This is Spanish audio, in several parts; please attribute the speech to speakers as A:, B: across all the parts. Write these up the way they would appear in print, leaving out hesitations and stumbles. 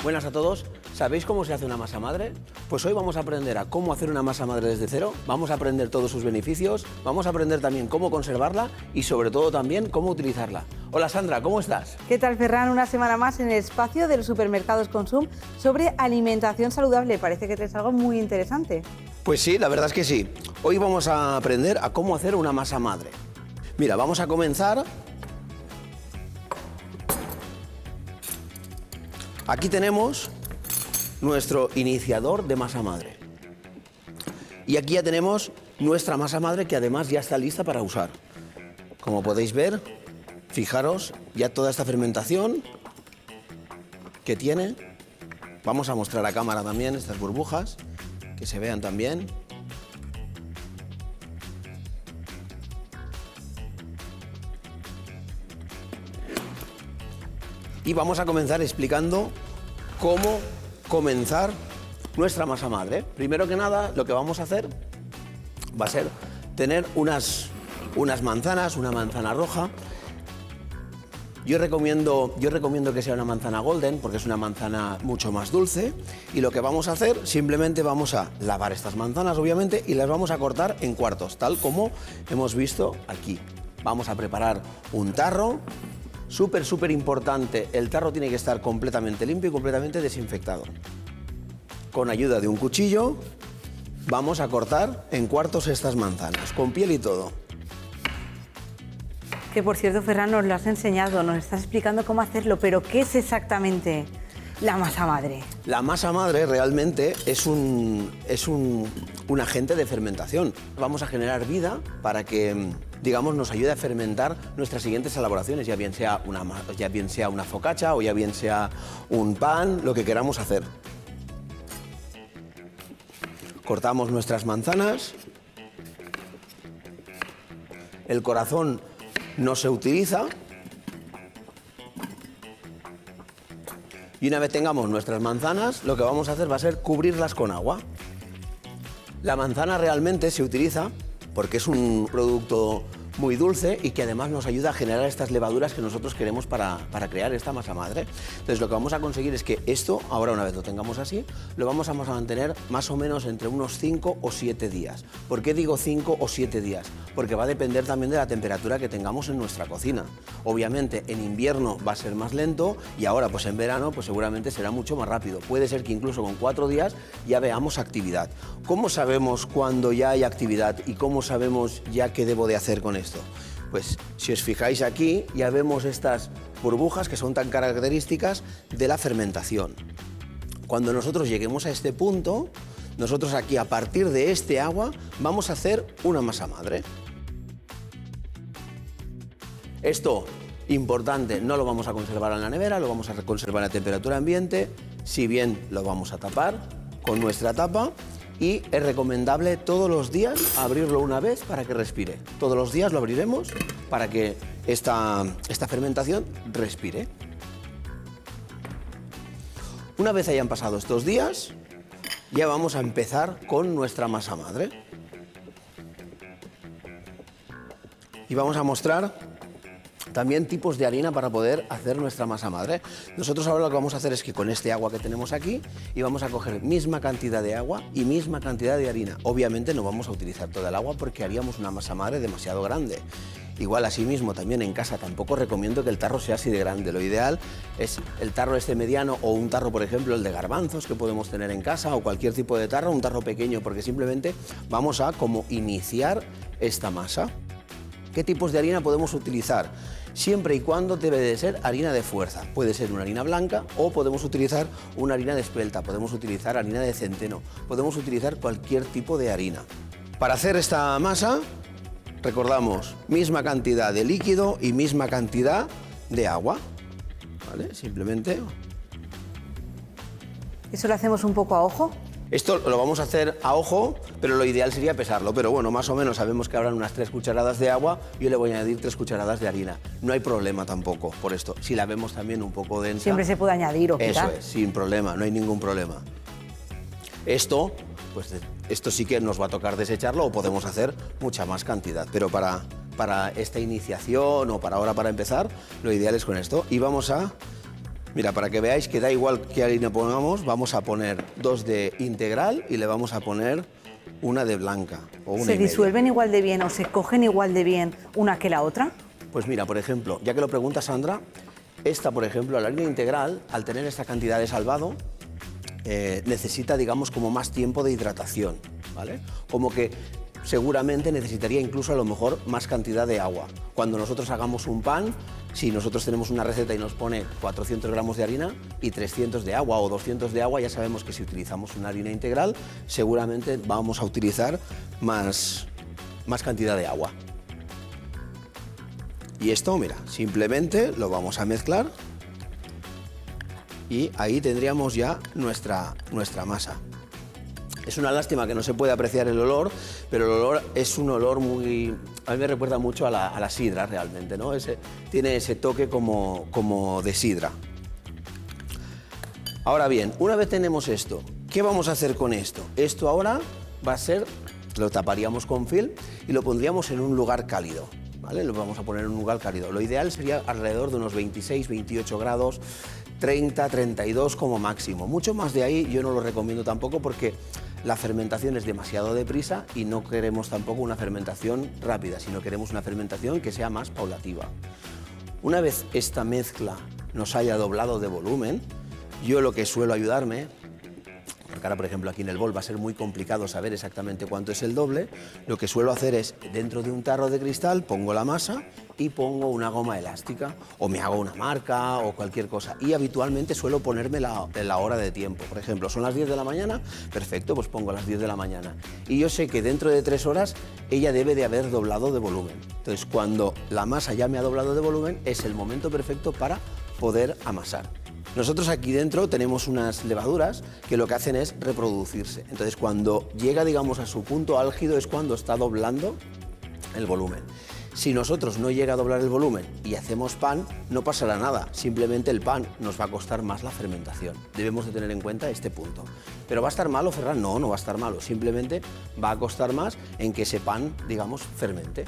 A: Buenas a todos. ¿Sabéis cómo se hace una masa madre? Pues hoy vamos a aprender a cómo hacer una masa madre desde cero, vamos a aprender todos sus beneficios, vamos a aprender también cómo conservarla y sobre todo también cómo utilizarla. Hola Sandra, ¿cómo estás?
B: ¿Qué tal, Ferran? Una semana más en el espacio de los supermercados Consum sobre alimentación saludable. Parece que traes algo muy interesante.
A: Pues sí, la verdad es que sí. Hoy vamos a aprender a cómo hacer una masa madre. Mira, vamos a comenzar. Aquí tenemos nuestro iniciador de masa madre. Y aquí ya tenemos nuestra masa madre que además ya está lista para usar. Como podéis ver, fijaros ya toda esta fermentación que tiene. Vamos a mostrar a cámara también estas burbujas, que se vean también. Y vamos a comenzar explicando cómo comenzar nuestra masa madre. Primero que nada, lo que vamos a hacer va a ser tener unas manzanas, una manzana roja. Yo recomiendo que sea una manzana golden porque es una manzana mucho más dulce. Y lo que vamos a hacer, simplemente vamos a lavar estas manzanas, obviamente, y las vamos a cortar en cuartos, tal como hemos visto aquí. Vamos a preparar un tarro. Súper importante, el tarro tiene que estar completamente limpio y completamente desinfectado. Con ayuda de un cuchillo vamos a cortar en cuartos estas manzanas, con piel y todo.
B: Que por cierto, Ferran, nos lo has enseñado, nos estás explicando cómo hacerlo, pero ¿qué es exactamente la masa madre?
A: La masa madre realmente es un agente de fermentación. Vamos a generar vida para que, digamos, nos ayude a fermentar nuestras siguientes elaboraciones, ya bien sea una focaccia o ya bien sea un pan, lo que queramos hacer. Cortamos nuestras manzanas. El corazón no se utiliza. Y una vez tengamos nuestras manzanas, lo que vamos a hacer va a ser cubrirlas con agua. La manzana realmente se utiliza porque es un producto muy dulce y que además nos ayuda a generar estas levaduras que nosotros queremos para crear esta masa madre. Entonces lo que vamos a conseguir es que esto, ahora una vez lo tengamos así, lo vamos a mantener más o menos entre unos 5 o 7 días. ¿Por qué digo 5 o 7 días? Porque va a depender también de la temperatura que tengamos en nuestra cocina. Obviamente en invierno va a ser más lento y ahora pues en verano pues seguramente será mucho más rápido. Puede ser que incluso con 4 días ya veamos actividad. ¿Cómo sabemos cuándo ya hay actividad y cómo sabemos ya qué debo de hacer con esto? Pues si os fijáis aquí ya vemos estas burbujas que son tan características de la fermentación. Cuando nosotros lleguemos a este punto, nosotros aquí a partir de este agua vamos a hacer una masa madre. Esto, importante, no lo vamos a conservar en la nevera, lo vamos a conservar a temperatura ambiente, si bien lo vamos a tapar con nuestra tapa. Y es recomendable todos los días abrirlo una vez para que respire. Todos los días lo abriremos para que esta fermentación respire. Una vez hayan pasado estos días, ya vamos a empezar con nuestra masa madre. Y vamos a mostrar también tipos de harina para poder hacer nuestra masa madre. Nosotros ahora lo que vamos a hacer es que con este agua que tenemos aquí y vamos a coger misma cantidad de agua y misma cantidad de harina. Obviamente no vamos a utilizar toda el agua porque haríamos una masa madre demasiado grande. Igual asimismo también en casa tampoco recomiendo que el tarro sea así de grande. Lo ideal es el tarro este mediano o un tarro, por ejemplo, el de garbanzos que podemos tener en casa o cualquier tipo de tarro, un tarro pequeño, porque simplemente vamos a como iniciar esta masa. ¿Qué tipos de harina podemos utilizar? Siempre y cuando debe de ser harina de fuerza. Puede ser una harina blanca o podemos utilizar una harina de espelta, podemos utilizar harina de centeno, podemos utilizar cualquier tipo de harina. Para hacer esta masa, recordamos, misma cantidad de líquido y misma cantidad de agua. ¿Vale? Simplemente.
B: ¿Eso lo hacemos un poco a ojo?
A: Esto lo vamos a hacer a ojo, pero lo ideal sería pesarlo. Pero bueno, más o menos sabemos que habrán unas 3 cucharadas de agua. Yo le voy a añadir 3 cucharadas de harina. No hay problema tampoco por esto. Si la vemos también un poco densa...
B: Siempre se puede añadir o quitar.
A: Eso es, sin problema, no hay ningún problema. Esto, pues esto sí que nos va a tocar desecharlo o podemos hacer mucha más cantidad. Pero para esta iniciación o para ahora para empezar, lo ideal es con esto. Y vamos a Mira, para que veáis que da igual qué harina pongamos, vamos a poner 2 de integral y le vamos a poner una de blanca o una
B: ¿Se
A: y media.
B: disuelven igual de bien o se cogen igual de bien una que la otra?
A: Pues mira, por ejemplo, ya que lo pregunta Sandra, esta, por ejemplo, la harina integral, al tener esta cantidad de salvado, necesita, digamos, como más tiempo de hidratación, ¿vale? Como que seguramente necesitaría incluso a lo mejor más cantidad de agua. Cuando nosotros hagamos un pan, si nosotros tenemos una receta y nos pone 400 gramos de harina y 300 de agua o 200 de agua, ya sabemos que si utilizamos una harina integral, seguramente vamos a utilizar más cantidad de agua. Y esto, mira, simplemente lo vamos a mezclar y ahí tendríamos ya nuestra masa. Es una lástima que no se puede apreciar el olor, pero el olor es un olor muy... A mí me recuerda mucho a la sidra realmente, ¿no? Tiene ese toque como de sidra. Ahora bien, una vez tenemos esto, ¿qué vamos a hacer con esto? Esto ahora va a ser, lo taparíamos con film y lo pondríamos en un lugar cálido, ¿vale? Lo vamos a poner en un lugar cálido. Lo ideal sería alrededor de unos 26, 28 grados, 30, 32 como máximo. Mucho más de ahí yo no lo recomiendo tampoco porque la fermentación es demasiado deprisa y no queremos tampoco una fermentación rápida, sino queremos una fermentación que sea más paulativa. Una vez esta mezcla nos haya doblado de volumen, yo lo que suelo ayudarme, porque ahora por ejemplo aquí en el bol va a ser muy complicado saber exactamente cuánto es el doble, lo que suelo hacer es dentro de un tarro de cristal pongo la masa y pongo una goma elástica o me hago una marca o cualquier cosa y habitualmente suelo ponerme la hora de tiempo. Por ejemplo, son las 10 de la mañana, perfecto, pues pongo las 10 de la mañana y yo sé que dentro de 3 horas ella debe de haber doblado de volumen. Entonces cuando la masa ya me ha doblado de volumen es el momento perfecto para poder amasar. Nosotros aquí dentro tenemos unas levaduras que lo que hacen es reproducirse. Entonces cuando llega, digamos, a su punto álgido es cuando está doblando el volumen. Si nosotros no llega a doblar el volumen y hacemos pan, no pasará nada, simplemente el pan nos va a costar más la fermentación. Debemos de tener en cuenta este punto. ¿Pero va a estar malo, Ferran? No, no va a estar malo, simplemente va a costar más en que ese pan, digamos, fermente.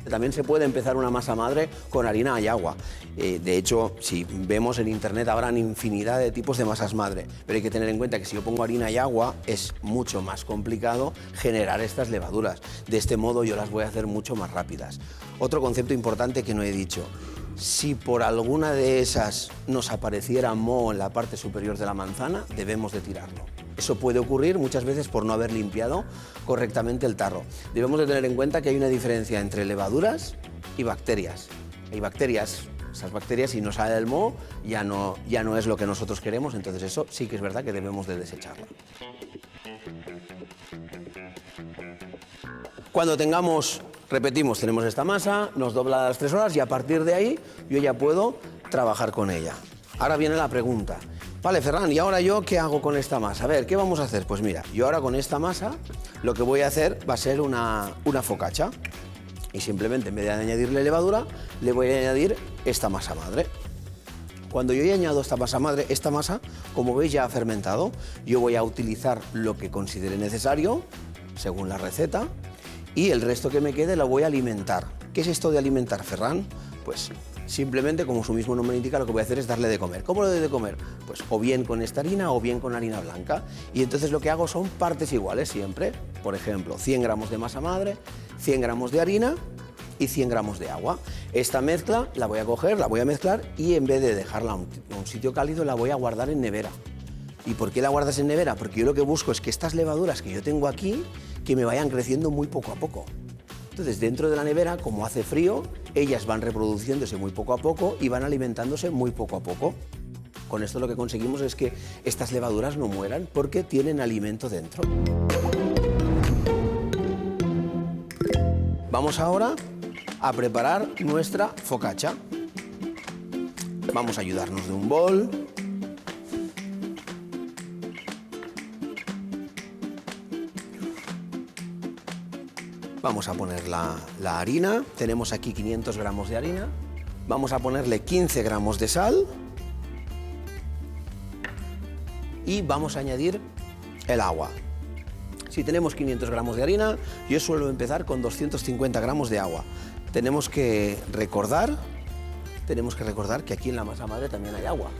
A: También se puede empezar una masa madre con harina y agua. De hecho, si vemos en internet habrán infinidad de tipos de masas madre, pero hay que tener en cuenta que si yo pongo harina y agua es mucho más complicado generar estas levaduras. De este modo yo las voy a hacer mucho más rápidas. Otro concepto importante que no he dicho, si por alguna de esas nos apareciera moho en la parte superior de la manzana, debemos de tirarlo. Eso puede ocurrir muchas veces por no haber limpiado correctamente el tarro. Debemos de tener en cuenta que hay una diferencia entre levaduras y bacterias. Hay bacterias, esas bacterias si no sale el moho ya no es lo que nosotros queremos, entonces eso sí que es verdad que debemos de desecharlo. Cuando tengamos, repetimos, tenemos esta masa, nos dobla a las 3 horas y a partir de ahí yo ya puedo trabajar con ella. Ahora viene la pregunta. Vale, Ferran, ¿y ahora yo qué hago con esta masa? A ver, ¿qué vamos a hacer? Pues mira, yo ahora con esta masa lo que voy a hacer va a ser una focaccia. Y simplemente en vez de añadirle levadura, le voy a añadir esta masa madre. Cuando yo ya añado esta masa madre, esta masa, como veis, ya ha fermentado. Yo voy a utilizar lo que considere necesario, según la receta, y el resto que me quede lo voy a alimentar. ¿Qué es esto de alimentar, Ferran? Pues simplemente, como su mismo nombre indica, lo que voy a hacer es darle de comer. ¿Cómo lo doy de comer? Pues o bien con esta harina o bien con harina blanca. Y entonces lo que hago son partes iguales siempre. Por ejemplo, 100 gramos de masa madre, 100 gramos de harina y 100 gramos de agua. Esta mezcla la voy a coger, la voy a mezclar y en vez de dejarla en un sitio cálido la voy a guardar en nevera. ¿Y por qué la guardas en nevera? Porque yo lo que busco es que estas levaduras que yo tengo aquí, que me vayan creciendo muy poco a poco. Entonces, dentro de la nevera, como hace frío, ellas van reproduciéndose muy poco a poco y van alimentándose muy poco a poco. Con esto lo que conseguimos es que estas levaduras no mueran porque tienen alimento dentro. Vamos ahora a preparar nuestra focaccia. Vamos a ayudarnos de un bol. Vamos a poner la harina, tenemos aquí 500 gramos de harina, vamos a ponerle 15 gramos de sal y vamos a añadir el agua. Si tenemos 500 gramos de harina, yo suelo empezar con 250 gramos de agua. Tenemos que recordar que aquí en la masa madre también hay agua.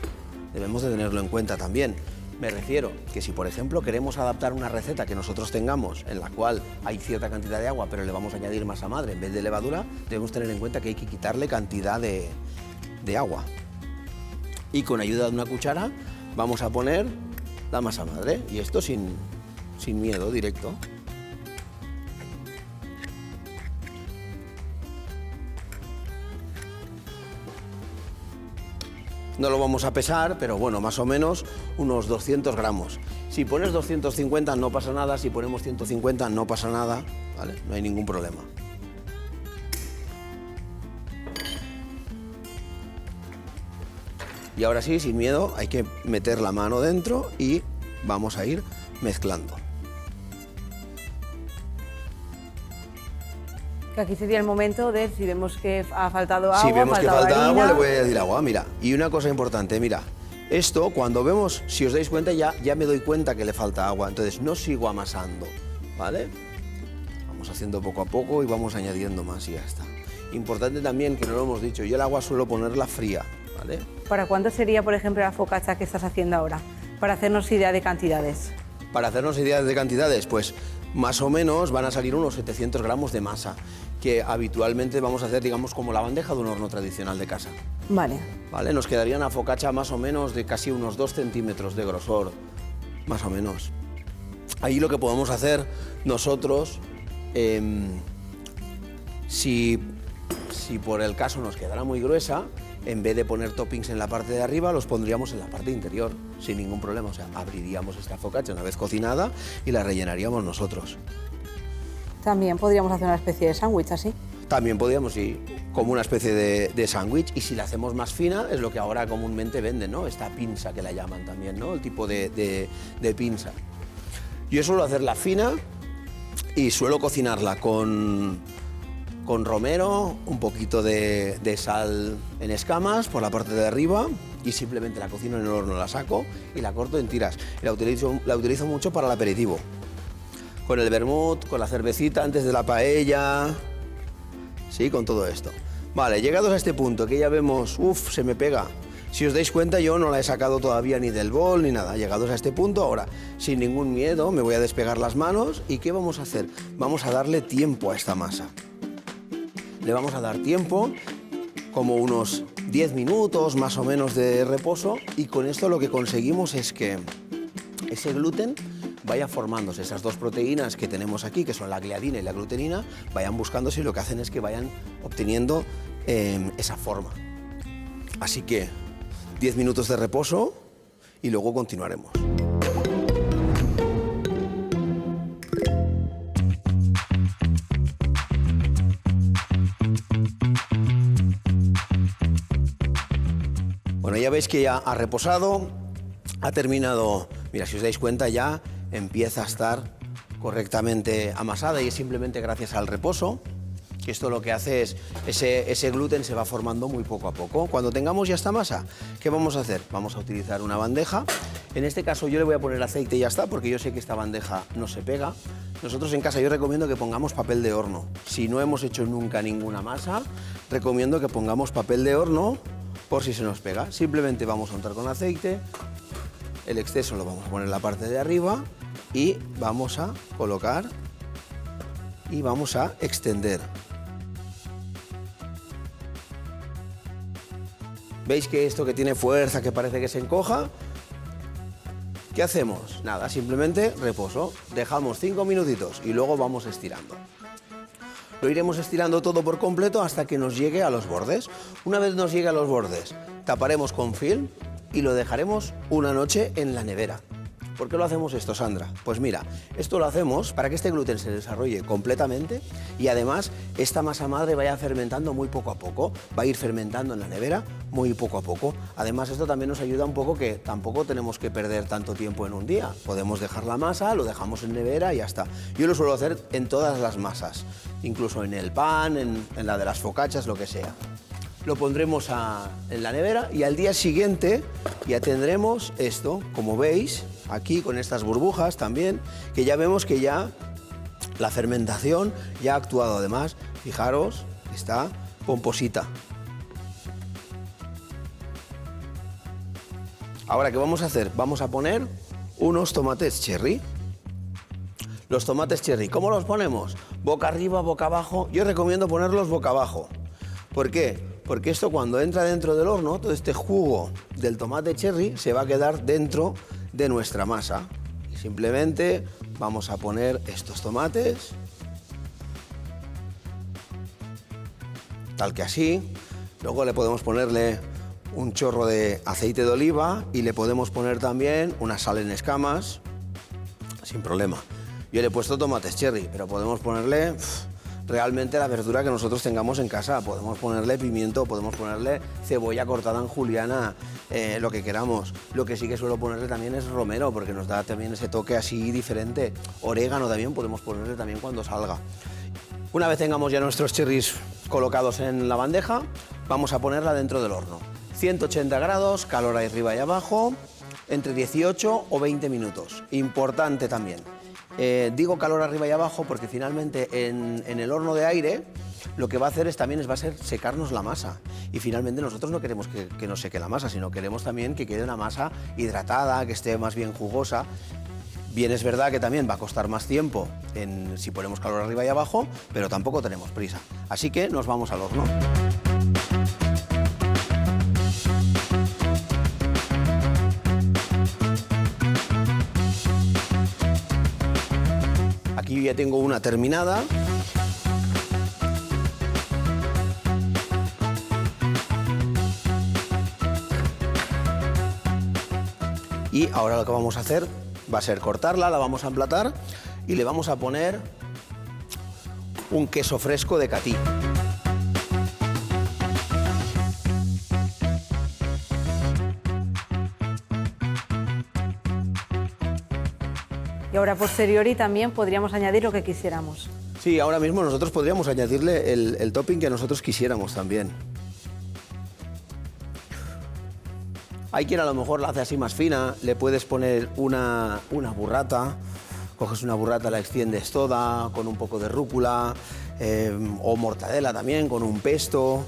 A: debemos de tenerlo en cuenta también. Me refiero que si, por ejemplo, queremos adaptar una receta que nosotros tengamos en la cual hay cierta cantidad de agua, pero le vamos a añadir masa madre en vez de levadura, debemos tener en cuenta que hay que quitarle cantidad de agua. Y con ayuda de una cuchara vamos a poner la masa madre, y esto sin miedo, directo. No lo vamos a pesar, pero bueno, más o menos unos 200 gramos. Si pones 250 no pasa nada, si ponemos 150 no pasa nada, ¿vale? No hay ningún problema. Y ahora sí, sin miedo, hay que meter la mano dentro y vamos a ir mezclando.
B: Que aquí sería el momento de, si vemos que ha faltado agua,
A: si vemos que falta agua, le voy a
B: harina.
A: añadir agua, mira. Y una cosa importante, mira, esto cuando vemos, si os dais cuenta, ya me doy cuenta que le falta agua, entonces no sigo amasando, ¿vale? Vamos haciendo poco a poco y vamos añadiendo más y ya está. Importante también, que no lo hemos dicho, yo el agua suelo ponerla fría, ¿vale?
B: ¿Para cuánto sería, por ejemplo, la focaccia que estás haciendo ahora? Para hacernos idea de cantidades.
A: Para hacernos ideas de cantidades, pues más o menos van a salir unos 700 gramos de masa, que habitualmente vamos a hacer, digamos, como la bandeja de un horno tradicional de casa.
B: Vale.
A: ¿Vale? Nos quedaría una focaccia más o menos de casi unos 2 centímetros de grosor, más o menos. Ahí lo que podemos hacer nosotros, si por el caso nos quedara muy gruesa, en vez de poner toppings en la parte de arriba, los pondríamos en la parte interior, sin ningún problema. O sea, abriríamos esta focaccia una vez cocinada y la rellenaríamos nosotros.
B: También podríamos hacer una especie de sándwich así.
A: También podríamos ir como una especie de sándwich, y si la hacemos más fina, es lo que ahora comúnmente venden, ¿no? Esta pinza que la llaman también, ¿no? El tipo de pinza. Yo suelo hacerla fina y suelo cocinarla con romero, un poquito de sal en escamas por la parte de arriba, y simplemente la cocino en el horno, la saco y la corto en tiras. Y la utilizo mucho para el aperitivo. Con el vermut, con la cervecita antes de la paella, sí, con todo esto. Vale, llegados a este punto que ya vemos, se me pega. Si os dais cuenta, yo no la he sacado todavía ni del bol ni nada. Llegados a este punto, ahora, sin ningún miedo, me voy a despegar las manos. ¿Y qué vamos a hacer? Vamos a darle tiempo a esta masa. Le vamos a dar tiempo, como unos 10 minutos más o menos de reposo, y con esto lo que conseguimos es que ese gluten vaya formándose, esas dos proteínas que tenemos aquí, que son la gliadina y la glutenina, vayan buscándose, y lo que hacen es que vayan obteniendo esa forma. Así que 10 minutos de reposo y luego continuaremos. Bueno, ya veis que ya ha reposado, ha terminado. Mira, si os dais cuenta, ya empieza a estar correctamente amasada, y es simplemente gracias al reposo, que esto lo que hace es ese gluten se va formando muy poco a poco. Cuando tengamos ya esta masa, ¿qué vamos a hacer? Vamos a utilizar una bandeja. En este caso yo le voy a poner aceite y ya está, porque yo sé que esta bandeja no se pega. Nosotros en casa yo recomiendo que pongamos papel de horno. Si no hemos hecho nunca ninguna masa, recomiendo que pongamos papel de horno por si se nos pega. Simplemente vamos a untar con aceite, el exceso lo vamos a poner en la parte de arriba y vamos a colocar y vamos a extender. ¿Veis que esto que tiene fuerza, que parece que se encoja? ¿Qué hacemos? Nada, simplemente reposo. Dejamos 5 minutitos y luego vamos estirando. Lo iremos estirando todo por completo hasta que nos llegue a los bordes. Una vez nos llegue a los bordes, taparemos con film y lo dejaremos una noche en la nevera. ¿Por qué lo hacemos esto, Sandra? Pues mira, esto lo hacemos para que este gluten se desarrolle completamente y además esta masa madre vaya fermentando muy poco a poco, va a ir fermentando en la nevera muy poco a poco. Además, esto también nos ayuda un poco, que tampoco tenemos que perder tanto tiempo en un día. Podemos dejar la masa, lo dejamos en nevera y ya está. Yo lo suelo hacer en todas las masas, incluso en el pan, en la de las focaccias, lo que sea. Lo pondremos en la nevera y al día siguiente ya tendremos esto, como veis, aquí con estas burbujas también, que ya vemos que ya la fermentación ya ha actuado. Además, fijaros, está pomposita. Ahora, ¿qué vamos a hacer? Vamos a poner unos tomates cherry. Los tomates cherry, ¿cómo los ponemos? Boca arriba, boca abajo. Yo recomiendo ponerlos boca abajo. ¿Por qué? Porque esto cuando entra dentro del horno, todo este jugo del tomate cherry se va a quedar dentro de nuestra masa. Y simplemente vamos a poner estos tomates, tal que así. Luego le podemos ponerle un chorro de aceite de oliva y le podemos poner también una sal en escamas, sin problema. Yo le he puesto tomates cherry, pero podemos ponerle realmente la verdura que nosotros tengamos en casa. Podemos ponerle pimiento, podemos ponerle cebolla cortada en juliana, lo que queramos. Lo que sí que suelo ponerle también es romero, porque nos da también ese toque así diferente. Orégano también podemos ponerle también cuando salga. Una vez tengamos ya nuestros cherries colocados en la bandeja, vamos a ponerla dentro del horno. 180 grados, calor arriba y abajo, entre 18 o 20 minutos. Importante también. Digo calor arriba y abajo porque finalmente en el horno de aire lo que va a hacer va a ser secarnos la masa. Y finalmente nosotros no queremos que nos seque la masa, sino queremos también que quede una masa hidratada, que esté más bien jugosa. Bien, es verdad que también va a costar más tiempo si ponemos calor arriba y abajo, pero tampoco tenemos prisa. Así que nos vamos al horno. Aquí ya tengo una terminada. Y ahora lo que vamos a hacer va a ser cortarla, la vamos a emplatar y le vamos a poner un queso fresco de Catí.
B: Y ahora, posteriori, también podríamos añadir lo que quisiéramos.
A: Sí, ahora mismo nosotros podríamos añadirle el topping que nosotros quisiéramos también. Hay quien a lo mejor la hace así más fina, le puedes poner una burrata, coges una burrata, la extiendes toda con un poco de rúcula, o mortadela también, con un pesto.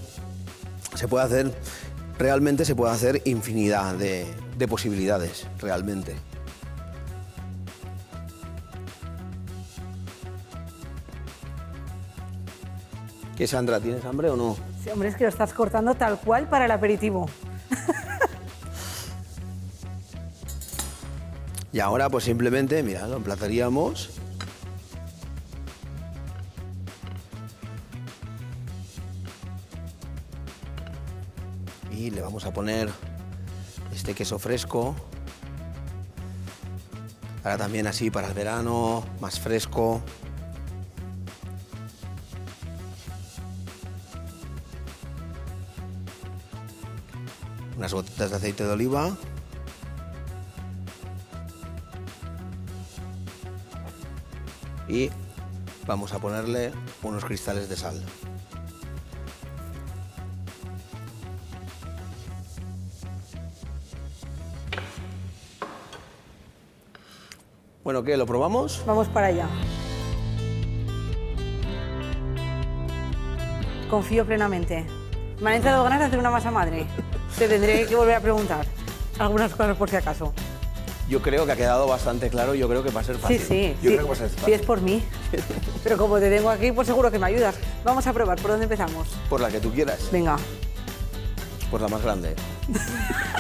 A: Realmente se puede hacer infinidad de posibilidades, realmente. ¿Qué, Sandra, tienes hambre o no?
B: Sí, hombre, es que lo estás cortando tal cual para el aperitivo.
A: Y ahora pues simplemente, mira, lo emplataríamos. Y le vamos a poner este queso fresco. Ahora también así para el verano, más fresco. Unas gotitas de aceite de oliva. Y vamos a ponerle unos cristales de sal. Bueno, ¿qué? ¿Lo probamos?
B: Vamos para allá. Confío plenamente. Me han entrado ganas de hacer una masa madre. Te tendré que volver a preguntar algunas cosas por si acaso.
A: Yo creo que ha quedado bastante claro, yo creo que va a ser fácil.
B: Sí.
A: Yo creo que va a ser fácil.
B: Sí, es por mí. Pero como te tengo aquí, pues seguro que me ayudas. Vamos a probar. ¿Por dónde empezamos?
A: Por la que tú quieras.
B: Venga.
A: Por la más grande.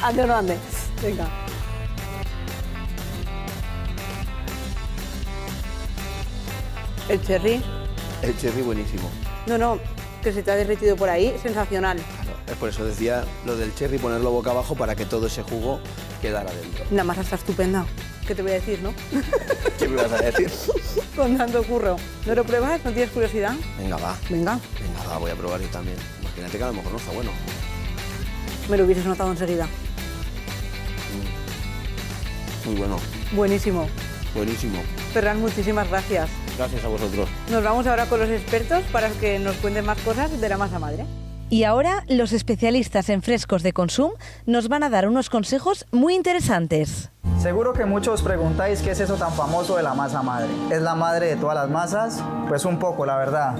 B: Ande o no ande. Venga. El cherry.
A: El cherry buenísimo.
B: No, que se te ha derretido por ahí. Sensacional.
A: Claro, es por eso decía lo del cherry, ponerlo boca abajo para que todo ese jugo quedara dentro.
B: La masa está estupenda. ¿Qué te voy a decir, no?
A: ¿Qué me vas a decir?
B: Con tanto curro. ¿No lo pruebas? ¿No tienes curiosidad?
A: Venga, va.
B: Venga.
A: Venga, va, voy a probar yo también. Imagínate que a lo mejor no está bueno.
B: Me lo hubieses notado enseguida.
A: Muy bueno.
B: Buenísimo.
A: Buenísimo.
B: Ferran, muchísimas gracias.
A: Gracias a vosotros.
B: Nos vamos ahora con los expertos para que nos cuenten más cosas de la masa madre.
C: Y ahora los especialistas en frescos de Consum nos van a dar unos consejos muy interesantes.
D: Seguro que muchos os preguntáis qué es eso tan famoso de la masa madre. ¿Es la madre de todas las masas? Pues un poco, la verdad.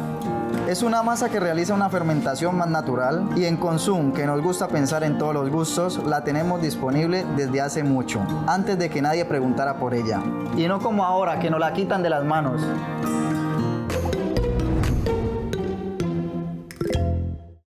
D: Es una masa que realiza una fermentación más natural y en Consum, que nos gusta pensar en todos los gustos, la tenemos disponible desde hace mucho, antes de que nadie preguntara por ella. Y no como ahora, que nos la quitan de las manos.